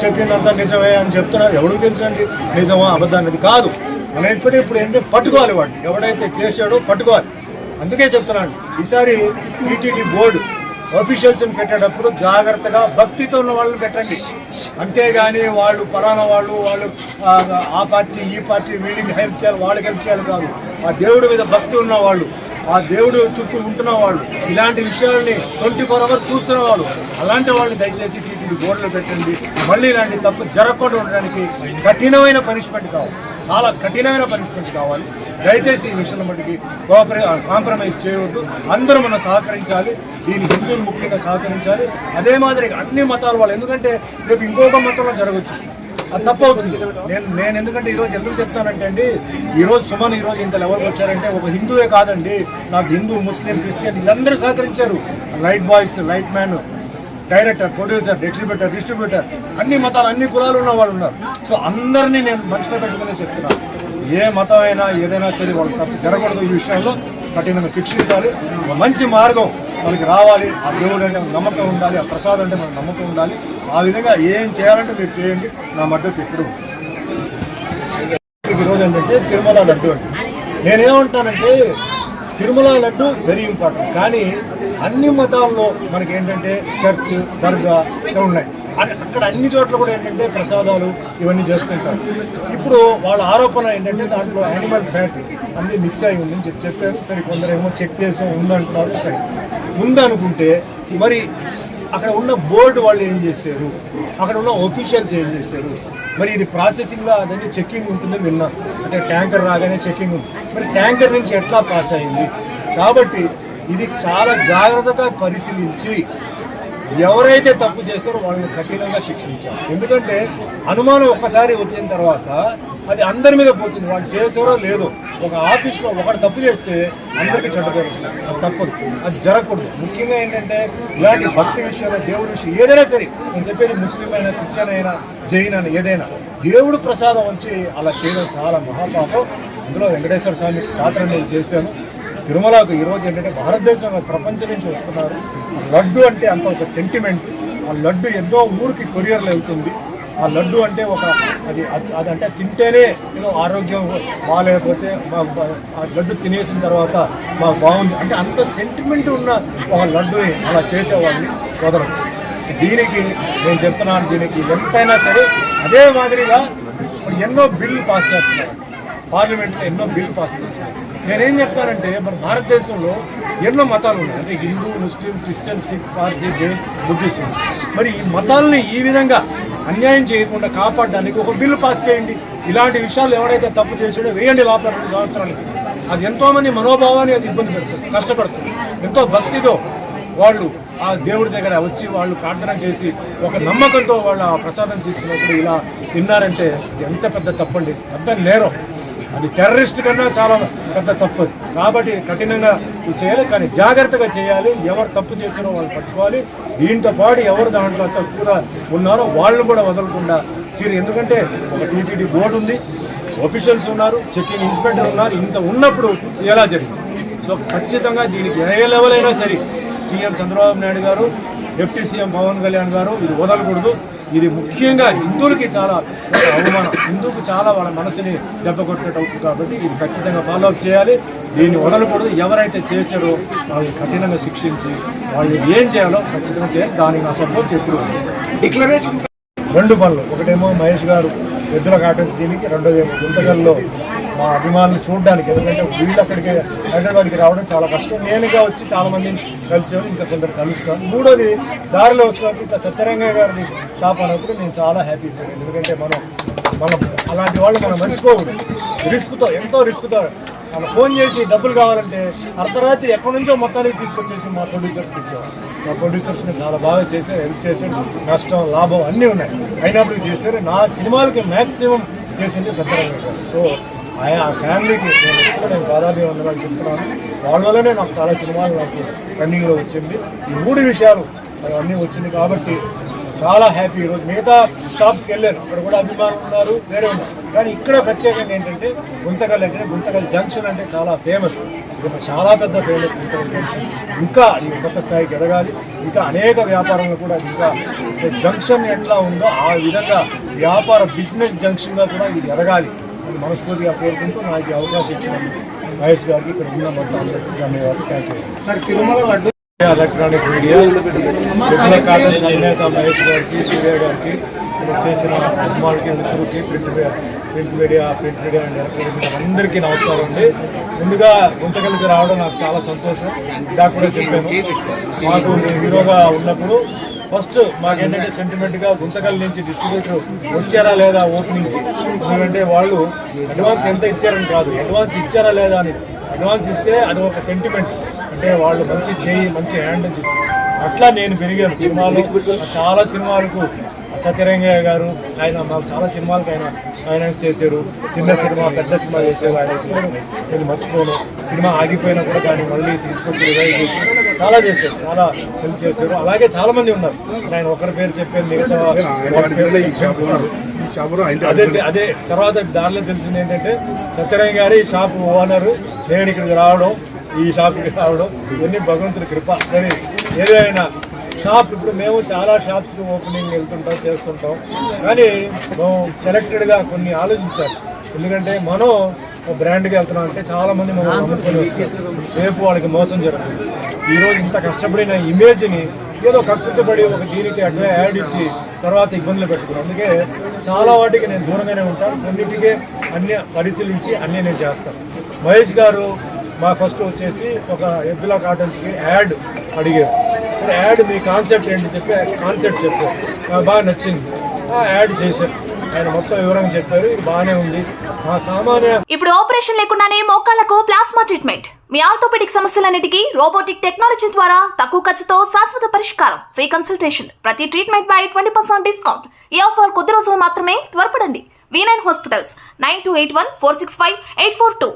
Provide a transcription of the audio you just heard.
చెప్పిందంతా నిజమే అని చెప్తున్నారు. ఎవరికి తెలుసండి నిజమా అబద్ధాన్ని కాదు. మనం ఇప్పుడు ఏంటంటే పట్టుకోవాలి, వాడు ఎవడైతే చేశాడో పట్టుకోవాలి. అందుకే చెప్తున్నాను, ఈసారి టీటీడీ బోర్డు ఆఫీషియల్స్ని పెట్టేటప్పుడు జాగ్రత్తగా భక్తితో ఉన్న వాళ్ళని పెట్టండి. అంతేగాని వాళ్ళు ఫలానా వాళ్ళు ఆ పార్టీ ఈ పార్టీ వీళ్ళకి హెల్ప్ చేయాలి వాళ్ళకి హెల్ప్ చేయాలి కాదు. ఆ దేవుడి మీద భక్తి ఉన్నవాళ్ళు, ఆ దేవుడు చుట్టూ ఉంటున్న వాళ్ళు, ఇలాంటి విషయాల్ని 24 hours చూస్తున్న వాళ్ళు, అలాంటి వాళ్ళని దయచేసి టీటీడీ బోర్డులో పెట్టండి. మళ్ళీ ఇలాంటి తప్పు జరగకుండా ఉండడానికి కఠినమైన పనిష్మెంట్ కావాలి, చాలా కఠినమైన పనిష్మెంట్ కావాలి. దయచేసి ఈ విషయంలో మటుకి కాంప్రమైజ్ చేయవద్దు. అందరూ మనం సహకరించాలి. దీని హిందువులు ముఖ్యంగా సహకరించాలి. అదే మాదిరిగా అన్ని మతాల వాళ్ళు, ఎందుకంటే రేపు ఇంకొక మతంలో జరగచ్చు, అది తప్పు అవుతుంది. నేను ఎందుకంటే ఈరోజు ఎందుకు చెప్తానంటే అండి, ఈరోజు సుమన్ ఈరోజు ఇంత లెవెల్కి వచ్చారంటే ఒక హిందువే కాదండి, నాకు హిందూ ముస్లిం క్రిస్టియన్ వీళ్ళందరూ సహకరించారు. Light boys, light man, director, producer, distributor, అన్ని మతాలు అన్ని కులాలు ఉన్న వాళ్ళు ఉన్నారు. సో అందరినీ నేను మనసులో పెట్టుకునే చెప్తున్నాను, ఏ మతం అయినా ఏదైనా సరే వాళ్ళు తప్పు జరగకూడదు. ఈ విషయంలో కఠినంగా శిక్షించాలి. ఒక మంచి మార్గం మనకి రావాలి. ఆ దేవుడు అంటే నమ్మకం ఉండాలి, ఆ ప్రసాదం అంటే మనకు నమ్మకం ఉండాలి. ఆ విధంగా ఏం చేయాలంటే మీరు చేయండి, నా మద్దతు ఎప్పుడు. ఈరోజు ఏంటంటే తిరుమల లడ్డు అంటే నేనేమంటానంటే, తిరుమల లడ్డు వెరీ ఇంపార్టెంట్. కానీ అన్ని మతాల్లో మనకి ఏంటంటే చర్చ్, దర్గా ఉన్నాయి. అక్కడ అన్ని చోట్ల కూడా ఏంటంటే ప్రసాదాలు ఇవన్నీ చేస్తుంటారు. ఇప్పుడు వాళ్ళ ఆరోపణ ఏంటంటే దాంట్లో యానిమల్ ఫ్యాట్ అనేది మిక్స్ అయి ఉందని చెప్పారు. సరే, కొందరేమో చెక్ చేసి ఉందంటున్నారు. సరే, ఉందనుకుంటే మరి అక్కడ ఉన్న బోర్డు వాళ్ళు ఏం చేశారు, అక్కడ ఉన్న ఆఫీషియల్స్ ఏం చేశారు? మరి ఇది ప్రాసెసింగ్లో అదన్నీ చెక్కింగ్ ఉంటుందని విన్నాం. అంటే ట్యాంకర్ రాగానే చెక్కింగ్ ఉంది. మరి ట్యాంకర్ నుంచి ఎట్లా పాస్ అయింది? కాబట్టి ఇది చాలా జాగ్రత్తగా పరిశీలించి ఎవరైతే తప్పు చేశారో వాళ్ళని కఠినంగా శిక్షించాలి. ఎందుకంటే అనుమానం ఒక్కసారి వచ్చిన తర్వాత అది అందరి మీద పోతుంది, వాళ్ళు చేశారో లేదో. ఒక ఆఫీస్లో ఒకటి తప్పు చేస్తే అందరికీ చెడ్డ పేరు వస్తుంది. అది తప్పదు, అది జరగకూడదు. ముఖ్యంగా ఏంటంటే ఇలాంటి భక్తి విషయంలో, దేవుడి విషయం ఏదైనా సరే, నేను చెప్పేది ముస్లిం అయినా, క్రిస్టియన్ అయినా, జైన్ అయినా, ఏదైనా దేవుడు ప్రసాదం వచ్చి అలా చేయడం చాలా మహాపాపం. అందులో వెంకటేశ్వర స్వామి పాత్ర నేను చేశాను. తిరుమలకు ఈరోజు ఏంటంటే భారతదేశంలో ప్రపంచం నుంచి వస్తున్నారు. లడ్డు అంటే అంత ఒక సెంటిమెంట్. ఆ లడ్డు ఎన్నో ఊరికి కొరియర్లు వెళ్తుంది. ఆ లడ్డు అంటే అదంటే తింటేనే ఏదో ఆరోగ్యం బాగాలేకపోతే ఆ లడ్డు తినేసిన తర్వాత మాకు బాగుంది అంటే అంత సెంటిమెంట్ ఉన్న ఒక లడ్డుని అలా చేసేవాడిని వదలదు. దీనికి నేను చెప్తున్నాను, దీనికి ఎంతైనా సరే అదే మాదిరిగా ఇప్పుడు ఎన్నో బిల్లు పాస్ చేస్తున్నారు, పార్లమెంట్లో ఎన్నో బిల్లు పాస్ చేస్తున్నారు. నేనేం చెప్తానంటే, మన భారతదేశంలో ఎన్నో మతాలు ఉన్నాయి. అంటే Hindu, Muslim, Christian, Sikh, Parsi, Jain, Buddhist. మరి ఈ మతాలని ఈ విధంగా అన్యాయం చేయకుండా కాపాడడానికి ఒక బిల్లు పాస్ చేయండి. ఇలాంటి విషయాలు ఎవరైతే తప్పు చేసాడో వేయండి లోపల 2 సంవత్సరాలకి. అది ఎంతోమంది మనోభావాన్ని అది ఇబ్బంది పెడుతుంది, కష్టపడుతుంది. ఎంతో భక్తితో వాళ్ళు ఆ దేవుడి దగ్గర వచ్చి వాళ్ళు ప్రార్థన చేసి ఒక నమ్మకంతో వాళ్ళు ఆ ప్రసాదం తీసుకున్నప్పుడు ఇలా తిన్నారంటే అది ఎంత పెద్ద తప్పండి, పెద్ద నేరం. అది టెర్రరిస్ట్ కన్నా చాలా పెద్ద తప్పు. కాబట్టి కఠినంగా చేయాలి, కానీ జాగ్రత్తగా చేయాలి. ఎవరు తప్పు చేసారో వాళ్ళు పట్టుకోవాలి. దీంతో పాటు ఎవరు దాంట్లో తప్పుగా ఉన్నారో వాళ్ళని కూడా వదలకుండా చేయాలి. ఎందుకంటే ఒక టీటీడీ బోర్డు ఉంది, ఆఫీషియల్స్ ఉన్నారు, చెక్కింగ్ ఇన్స్పెక్టర్ ఉన్నారు. ఇంత ఉన్నప్పుడు ఎలా జరిగింది? సో ఖచ్చితంగా దీనికి ఏ లెవెల్ అయినా సరే సీఎం చంద్రబాబు నాయుడు గారు, డిప్యూటీ సీఎం పవన్ కళ్యాణ్ గారు ఇది వదలకూడదు. ఇది ముఖ్యంగా హిందువులకి చాలా అవమానం, హిందువుకు చాలా వాళ్ళ మనసుని దెబ్బ కొట్టినట్టు అవుతుంది. కాబట్టి ఇది ఖచ్చితంగా ఫాలోఅప్ చేయాలి, దీన్ని వదలకూడదు. ఎవరైతే చేశారో వాళ్ళని కఠినంగా శిక్షించి వాళ్ళు ఏం చేయాలో ఖచ్చితంగా చేయాలి. దానికి నా సపోర్ట్ ఎప్పుడు. డిక్లరేషన్ 2 పనులు, ఒకటేమో మహేష్ గారు ఎద్దుల కాటన్ దీనికి, రెండోదేమో గుంతకల్లో మా అభిమానులు చూడడానికి. ఎందుకంటే వీళ్ళు అక్కడికి హైదరాబాద్కి రావడం చాలా కష్టం. నేనుగా వచ్చి చాలా మందిని కలిసాను, ఇంకా కొందరు కలుస్తాను. మూడోది, దారిలో వచ్చినప్పుడు ఇంకా సత్యరంగయ్య గారిని షాప్ అన్నప్పుడు నేను చాలా హ్యాపీ అయిపోయాను. ఎందుకంటే మనం అలాంటి వాళ్ళు మనం మర్చిపోకూడదు. రిస్క్తో, ఎంతో రిస్క్తో మనం ఫోన్ చేసి డబ్బులు కావాలంటే అర్ధరాత్రి ఎక్కడి నుంచో మొత్తానికి తీసుకొచ్చేసి మా ప్రొడ్యూసర్స్కి ఇచ్చేవారు. మా ప్రొడ్యూసర్స్ని చాలా బాగా చేశారు, హెల్ప్ చేశారు. నష్టం, లాభం అన్నీ ఉన్నాయి, అయినప్పుడు చేశారు. నా సినిమాలకి మ్యాక్సిమం చేసింది సత్యరంగయ్య గారు. సో ఆ ఫ్యామిలీకి నేను పాదాభివందనాలు చెప్తున్నాను. వాళ్ళ వల్లనే నాకు చాలా సినిమాలు నాకు రన్నింగ్లో వచ్చింది. ఈ 3 విషయాలు అవన్నీ వచ్చింది. కాబట్టి చాలా హ్యాపీ. ఈరోజు మిగతా షాప్స్కి వెళ్ళాను, అక్కడ కూడా అభిమానులు ఉన్నారు, వేరే ఉన్నారు. కానీ ఇక్కడ ప్రత్యేకంగా ఏంటంటే గుంతకల్ అంటే గుంతకల్ జంక్షన్ అంటే చాలా ఫేమస్. ఇది ఒక చాలా పెద్ద ఫేమస్ గుంతకల్ జంక్షన్. ఇంకా ఈ కొత్త స్థాయికి ఎదగాలి. ఇంకా అనేక వ్యాపారంలో కూడా ఇంకా జంక్షన్ ఎట్లా ఉందో ఆ విధంగా వ్యాపార బిజినెస్ జంక్షన్గా కూడా ఇది ఎదగాలి అని మనస్ఫూర్తిగా కోరుకుంటూ నాకు ఈ అవకాశం ఇచ్చినందుకు మహేష్ గారికి, ఇక్కడ ఉన్న మొత్తం అందరికీ ధన్యవాదాలు. Thank you sir. Tirumala laddu electronic media Tirumala cottons అధినేత మహేష్ గారికి, సూర్య గారికి, ఇక్కడ చేసిన అభిమానులకి, మిత్రులకి, print media and electronic media అందరికీ నమస్కారం అండి. ముందుగా గుంతకల్కి రావడం నాకు చాలా సంతోషం. ఇందాక కూడా చెప్పాను, మాకు హీరోగా ఉన్నప్పుడు ఫస్ట్ మాకేంటంటే సెంటిమెంట్గా గుంతకల్ నుంచి డిస్ట్రిబ్యూటర్ వచ్చారా లేదా ఓపెనింగ్కి, ఎందుకంటే వాళ్ళు అడ్వాన్స్ ఎంత ఇచ్చారని కాదు, అడ్వాన్స్ ఇచ్చారా లేదా అని. అడ్వాన్స్ ఇస్తే అది ఒక సెంటిమెంట్, అంటే వాళ్ళు మంచి చేయి, మంచి హ్యాండ్ అని చెప్పి అట్లా నేను పెరిగాను. సినిమాలు చాలా సినిమాలకు సత్యరంగయ్య గారు ఆయన మాకు చాలా సినిమాలకు ఆయన ఫైనాన్స్ చేశారు. చిన్న సినిమా, పెద్ద సినిమా చేసేవారు. ఆయన నేను మర్చిపోను. సినిమా ఆగిపోయినా కూడా కానీ మళ్ళీ తీసుకొచ్చి రివైవ్ చేసి చాలా చేశారు, చాలా హెల్ప్ చేశారు. అలాగే చాలా మంది ఉన్నారు, ఆయన ఒకరి పేరు చెప్పారు, మిగతా అదే తర్వాత దారిలో తెలిసింది ఏంటంటే సత్యరంగ గారు ఈ షాప్ ఓనరు, నేను ఇక్కడికి రావడం, ఈ షాప్కి రావడం, ఇవన్నీ భగవంతుడి కృప. సరే ఏదైనా షాప్ ఇప్పుడు మేము చాలా షాప్స్కి ఓపెనింగ్ వెళ్తుంటాం, చేస్తుంటాం. కానీ మేము సెలెక్టెడ్గా కొన్ని ఆలోచించాలి. ఎందుకంటే మనం బ్రాండ్కి వెళ్తున్నాం అంటే చాలామంది మనం నమ్ముకొని వస్తారు, రేపు వాళ్ళకి మోసం జరుగుతుంది. ఈరోజు ఇంత కష్టపడిన ఇమేజ్ని ఏదో కక్కుతుపడి ఒక దీనికి యాడ్ ఇచ్చి తర్వాత ఇబ్బందులు పెట్టుకున్నాను. అందుకే చాలా వాటికి నేను దూరంగానే ఉంటాను. కొన్నిటికే అన్నీ పరిశీలించి అన్నీ నేను చేస్తాను. మహేష్ గారు మా ఫస్ట్ వచ్చేసి ఒక ఎద్దుల కాటన్స్కి యాడ్ అడిగారు. యాడ్ మీ కాన్సెప్ట్ ఏంటి చెప్పి కాన్సెప్ట్ చెప్పారు, నాకు బాగా నచ్చింది. యాడ్ చేశారు, ఆయన మొత్తం వివరంగా చెప్పారు, ఇది బాగానే ఉంది. మా సామాన్య ఇప్పుడు ఆపరేషన్ లేకుండానే మోకాళ్లకు ప్లాస్మా ట్రీట్మెంట్, మీ ఆర్థోపెడిక్ సమస్యలన్నిటికీ రోబోటిక్ టెక్నాలజీ ద్వారా తక్కువ ఖర్చుతో శాశ్వత పరిష్కారం, ఫ్రీ కన్సల్టేషన్, ప్రతి ట్రీట్మెంట్ పై 20% డిస్కౌంట్. ఈ ఆఫర్ కొద్ది రోజులు మాత్రమే, త్వరపడండి. V9 hospitals 9281465842.